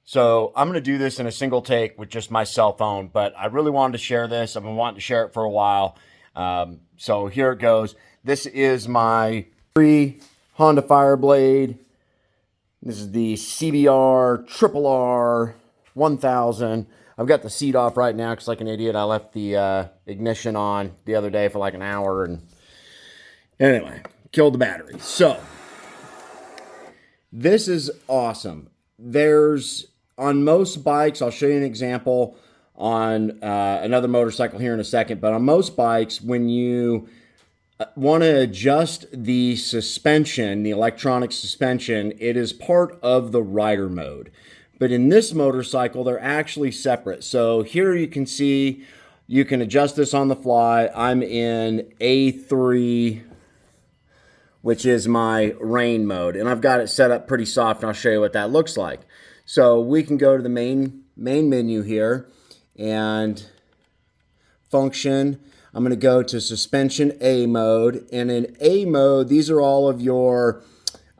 So I'm going to do this in a single take with just my cell phone, but I really wanted to share this. I've been wanting to share it for a while. So here it goes. This is my free Honda Fireblade. This is the CBR R1000. I've got the seat off right now because, like an idiot, I left the ignition on the other day for like an hour, and anyway, killed the battery. So this is awesome. There's on most bikes, I'll show you an example on another motorcycle here in a second, but on most bikes, when you want to adjust the suspension, the electronic suspension, it is part of the rider mode. But in this motorcycle, they're actually separate. So here you can see, you can adjust this on the fly. I'm in A3, which is my rain mode, and I've got it set up pretty soft, and I'll show you what that looks like. So we can go to the main menu here and function. I'm going to go to suspension A mode, and in A mode, these are all of your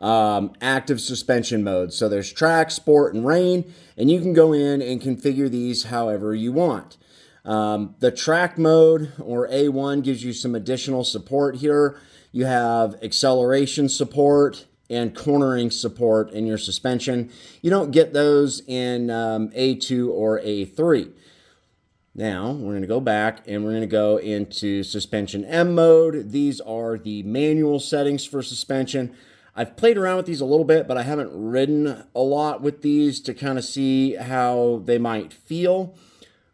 active suspension modes. So there's track, sport, and rain, and you can go in and configure these however you want. The track mode, or A1, gives you some additional support here. You have acceleration support and cornering support in your suspension. You don't get those in A2 or A3. Now, we're going to go back and we're going to go into suspension M mode. These are the manual settings for suspension. I've played around with these a little bit, but I haven't ridden a lot with these to kind of see how they might feel.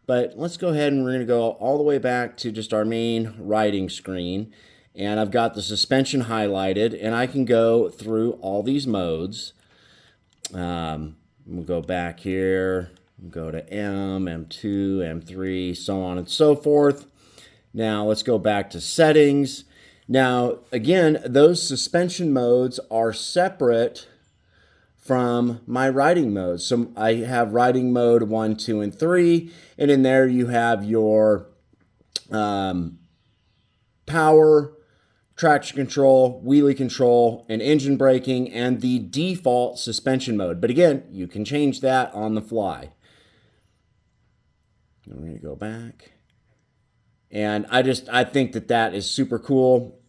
But let's go ahead and we're going to go all the way back to just our main riding screen. And I've got the suspension highlighted, and I can go through all these modes. We'll go back here, go to M, M2, M3, so on and so forth. Now let's go back to settings. Now, again, those suspension modes are separate from my riding modes. So I have riding mode 1, 2, and 3, and in there you have your power, traction control, wheelie control, and engine braking, and the default suspension mode. But again, you can change that on the fly. I'm going to go back. And I think that is super cool.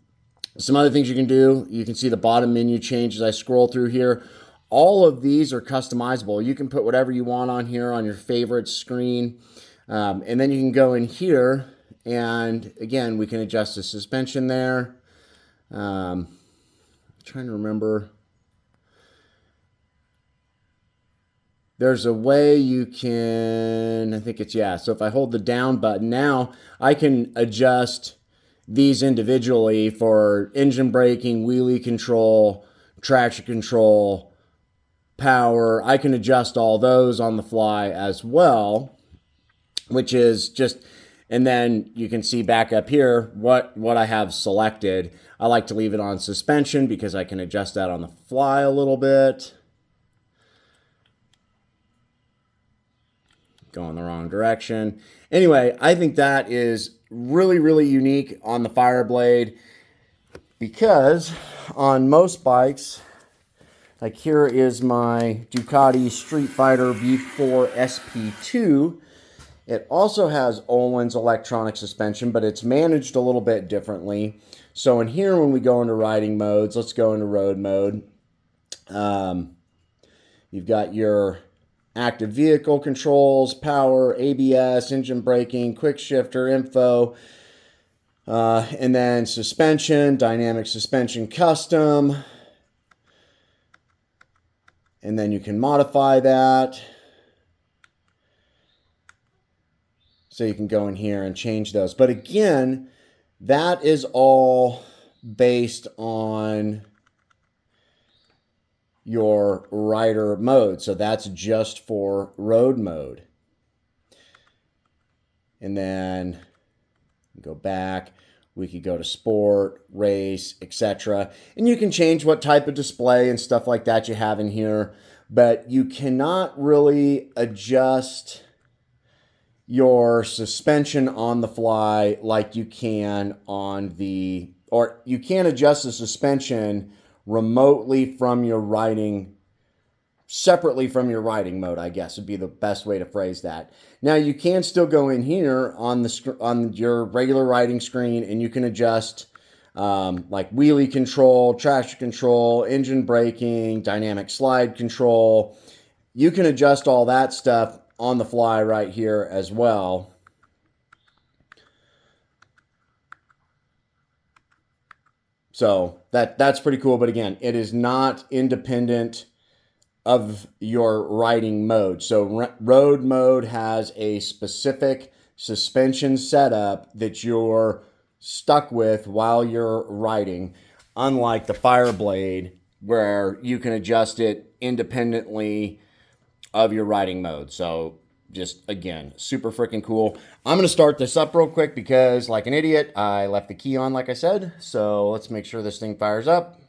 Some other things you can do, you can see the bottom menu change as I scroll through here. All of these are customizable. You can put whatever you want on here on your favorite screen. And then you can go in here, and again, we can adjust the suspension there. Trying to remember. There's a way you can, I think it's, yeah. So if I hold the down button now, I can adjust these individually for engine braking, wheelie control, traction control, power. I can adjust all those on the fly as well, which is just, and then you can see back up here what I have selected. I like to leave it on suspension because I can adjust that on the fly a little bit. Going the wrong direction. Anyway, I think that is really, really unique on the Fireblade, because on most bikes, like here is my Ducati Street Fighter V4 SP2. It also has Öhlins electronic suspension, but it's managed a little bit differently. So in here, when we go into riding modes, let's go into road mode. You've got your active vehicle controls, power, ABS, engine braking, quick shifter, info, and then suspension, dynamic suspension custom. And then you can modify that. So you can go in here and change those. But again, that is all based on your rider mode. So that's just for road mode. And then go back. We could go to sport, race, etc. And you can change what type of display and stuff like that you have in here. But you cannot really adjust your suspension on the fly like you can on the, or you can't adjust the suspension remotely from your riding separately from your riding mode, I guess would be the best way to phrase that. Now you can still go in here on your regular riding screen, and you can adjust like wheelie control, traction control, engine braking, dynamic slide control. You can adjust all that stuff on the fly right here as well. So that's pretty cool. But again, it is not independent of your riding mode. So road mode has a specific suspension setup that you're stuck with while you're riding, unlike the Fireblade, where you can adjust it independently of your riding mode. So just, again, super freaking cool. I'm going to start this up real quick because, like an idiot, I left the key on, like I said. So let's make sure this thing fires up.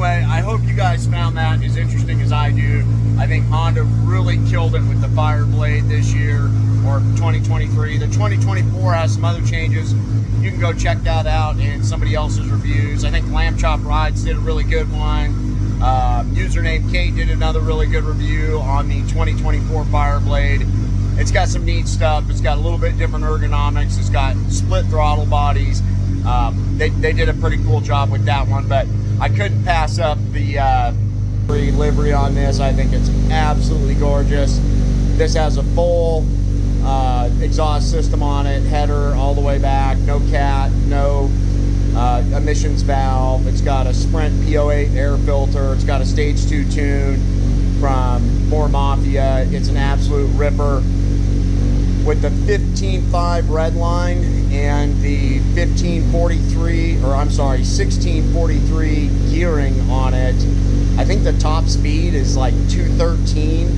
I hope you guys found that as interesting as I do. I think Honda really killed it with the Fireblade this year, or 2023. The 2024 has some other changes. You can go check that out in somebody else's reviews. I think Lamb Chop Rides did a really good one. Username Kate did another really good review on the 2024 Fireblade. It's got some neat stuff. It's got a little bit different ergonomics. It's got split throttle bodies. They did a pretty cool job with that one, but I couldn't pass up the livery on this. I think it's absolutely gorgeous. This has a full exhaust system on it, header all the way back, no cat, no emissions valve. It's got a Sprint P08 air filter. It's got a stage 2 tune from More Mafia. It's an absolute ripper. With the 15.5 red line and the 1643 gearing on it, I think the top speed is like 213,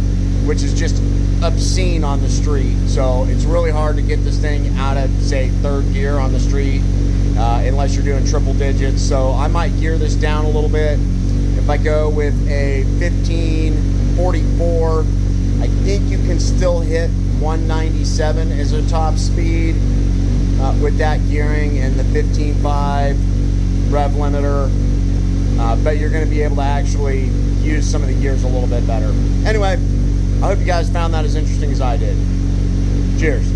which is just obscene on the street. So it's really hard to get this thing out of, say, third gear on the street unless you're doing triple digits. So I might gear this down a little bit. If I go with a 1544, I think you can still hit 197 as a top speed with that gearing and the 15.5 rev limiter, but you're going to be able to actually use some of the gears a little bit better. Anyway, I hope you guys found that as interesting as I did. Cheers.